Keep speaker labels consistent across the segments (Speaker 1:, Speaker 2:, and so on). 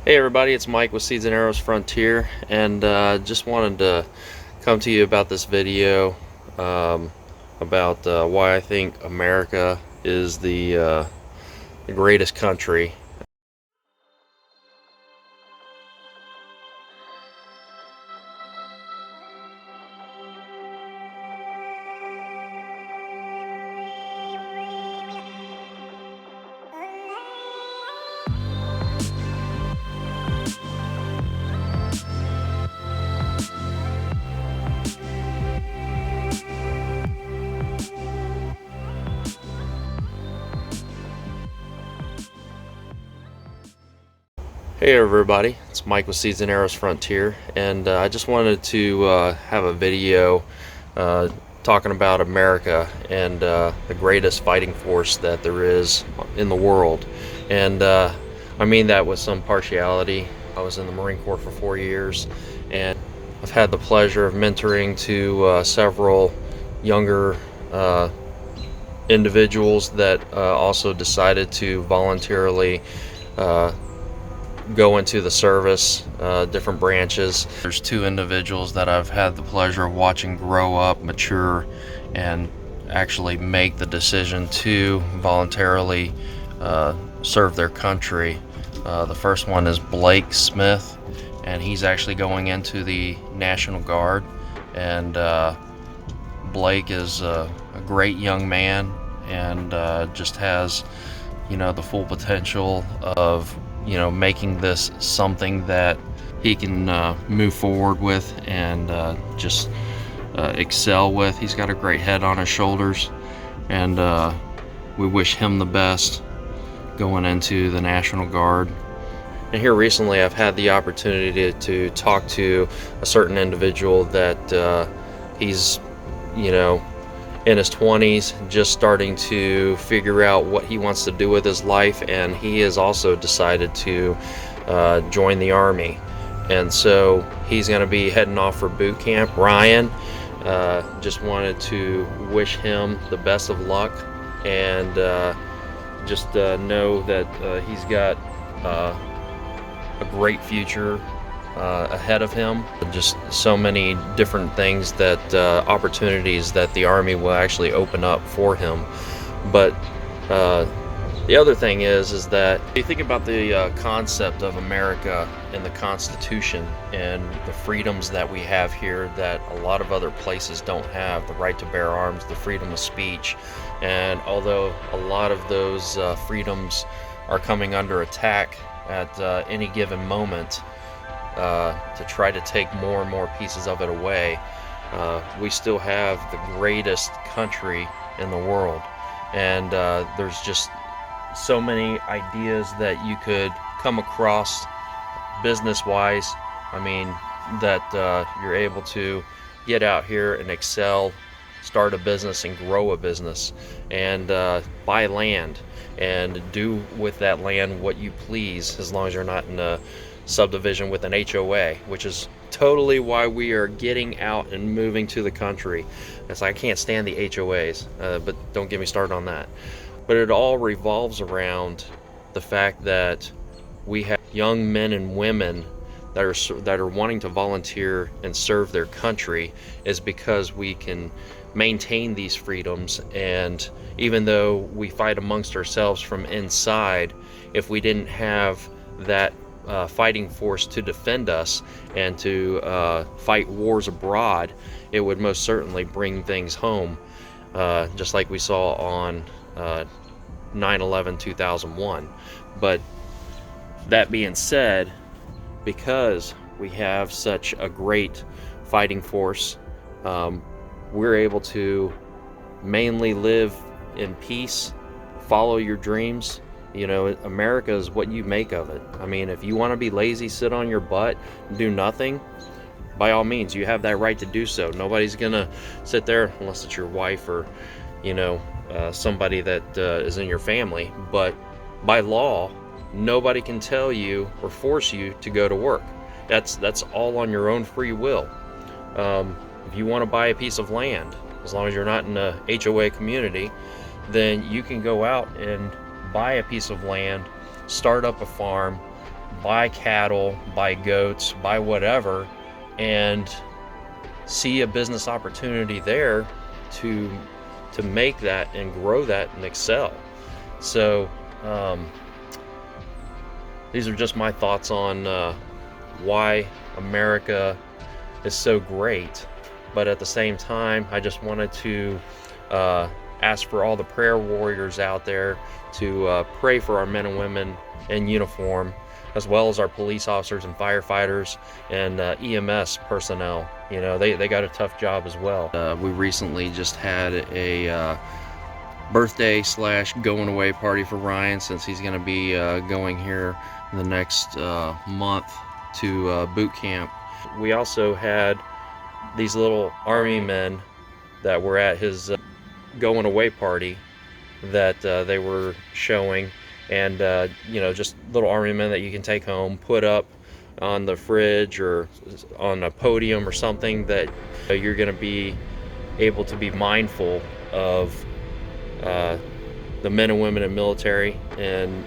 Speaker 1: Hey everybody, it's Mike with Seeds and Arrows Frontier, and just wanted to come to you about this video um, about why I think America is the greatest country. Hey everybody, it's Mike with Seeds and Arrows Frontier, and I just wanted to have a video uh, talking about America and the greatest fighting force that there is in the world. And I mean that with some partiality. I was in the Marine Corps for 4 years, and I've had the pleasure of mentoring to several younger individuals that also decided to voluntarily uh, go into the service, different branches. There's two individuals that I've had the pleasure of watching grow up, mature, and actually make the decision to voluntarily serve their country. The first one is Blake Smith, and he's actually going into the National Guard. And Blake is a great young man, and just has, the full potential of, making this something that he can move forward with and just excel with. He's got a great head on his shoulders, and we wish him the best going into the National Guard. And here recently I've had the opportunity to talk to a certain individual that he's, in his 20s, just starting to figure out what he wants to do with his life, and he has also decided to join the Army. And so he's going to be heading off for boot camp. Ryan, just wanted to wish him the best of luck, and just know that he's got a great future ahead of him. Just so many different things, that opportunities that the Army will actually open up for him. But the other thing is that you think about the concept of America and the Constitution and the freedoms that we have here that a lot of other places don't have: the right to bear arms, the freedom of speech. And although a lot of those freedoms are coming under attack at any given moment, to try to take more and more pieces of it away, we still have the greatest country in the world. And there's just so many ideas that you could come across business-wise. I mean, that you're able to get out here and excel, start a business and grow a business, and buy land and do with that land what you please, as long as you're not in a subdivision with an HOA, which is totally why we are getting out and moving to the country. It's like, I can't stand the HOAs, but don't get me started on that. But it all revolves around the fact that we have young men and women that are wanting to volunteer and serve their country, is because we can maintain these freedoms. And even though we fight amongst ourselves from inside, if we didn't have that fighting force to defend us and to fight wars abroad, it would most certainly bring things home, just like we saw on 9/11/2001. But that being said, because we have such a great fighting force, we're able to mainly live in peace, follow your dreams. America is what you make of it. I mean, if you want to be lazy, sit on your butt, do nothing, by all means, you have that right to do so. Nobody's gonna sit there, unless it's your wife or, somebody that is in your family. But by law, nobody can tell you or force you to go to work. That's all on your own free will. If you want to buy a piece of land, as long as you're not in a HOA community, then you can go out and buy a piece of land, start up a farm, buy cattle, buy goats, buy whatever, and see a business opportunity there to make that and grow that and excel. So these are just my thoughts on why America is so great. But at the same time, I just wanted to ask for all the prayer warriors out there to pray for our men and women in uniform, as well as our police officers and firefighters and EMS personnel. You know, they got a tough job as well. We recently just had a birthday / going away party for Ryan, since he's going to be going here in the next month to boot camp. We also had these little army men that were at his going away party that they were showing, and you know, just little army men that you can take home, put up on the fridge or on a podium or something, that you're going to be able to be mindful of the men and women in military, and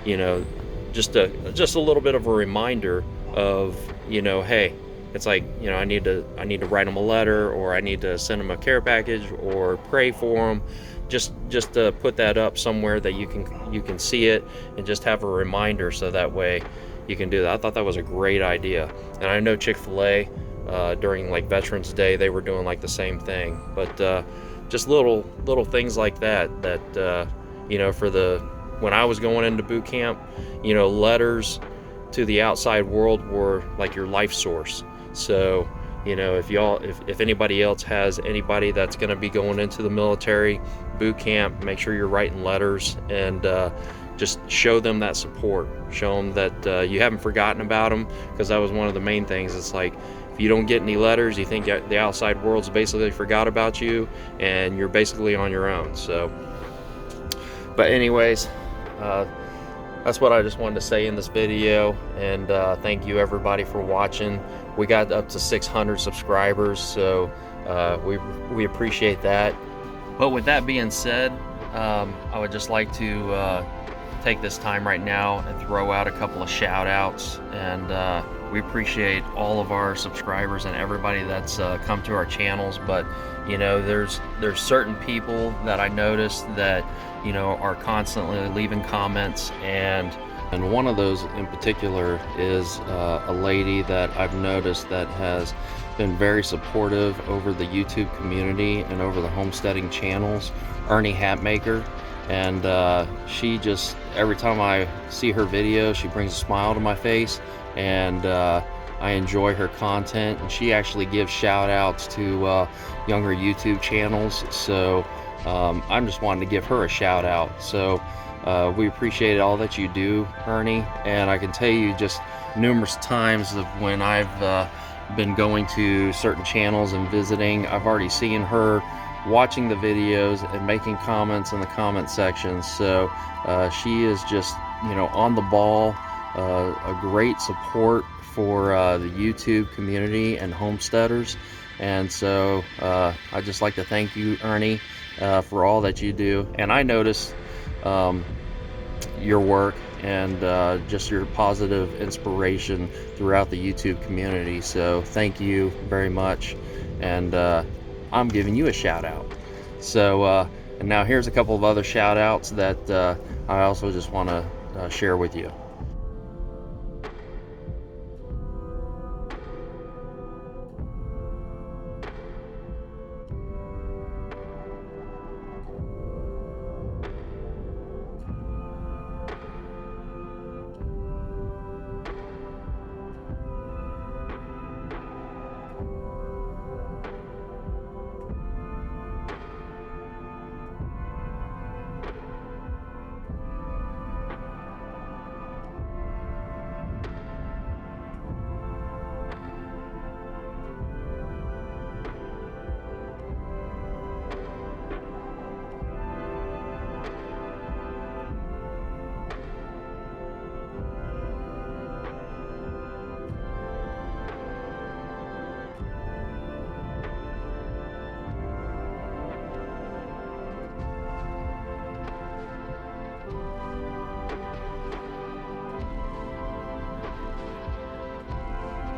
Speaker 1: you know, just a little bit of a reminder of, you know, hey, it's like, you know, I need to write them a letter, or I need to send them a care package, or pray for them. Just to put that up somewhere that you can see it, and just have a reminder, so that way you can do that. I thought that was a great idea. And I know Chick-fil-A during like Veterans Day, they were doing like the same thing. But just little things like that you know, when I was going into boot camp, you know, letters to the outside world were like your life source. So, you know, if anybody else has anybody that's going to be going into the military boot camp, make sure you're writing letters, and just show them that support. Show them that you haven't forgotten about them, because that was one of the main things. It's like, if you don't get any letters, you think the outside world's basically forgot about you, and you're basically on your own. So, but anyways, that's what I just wanted to say in this video, and thank you everybody for watching. We got up to 600 subscribers, so we appreciate that. But with that being said, I would just like to take this time right now and throw out a couple of shout outs, and we appreciate all of our subscribers and everybody that's come to our channels. But you know, there's certain people that I noticed that, you know, are constantly leaving comments, and one of those in particular is a lady that I've noticed that has been very supportive over the YouTube community and over the homesteading channels, Ernie Hatmaker. And she just, every time I see her video, she brings a smile to my face, and I enjoy her content. And she actually gives shout outs to younger YouTube channels, so I'm just wanting to give her a shout out. So we appreciate all that you do, Ernie, and I can tell you just numerous times of when I've been going to certain channels and visiting, I've already seen her watching the videos and making comments in the comment section. So she is just, you know, on the ball, a great support for the YouTube community and homesteaders. And so I'd just like to thank you, Ernie, for all that you do. And I notice your work and just your positive inspiration throughout the YouTube community. So thank you very much, and I'm giving you a shout out. So and now here's a couple of other shout outs that I also just want to share with you.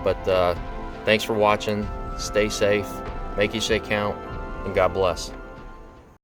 Speaker 1: But thanks for watching. Stay safe, make each day count, and God bless.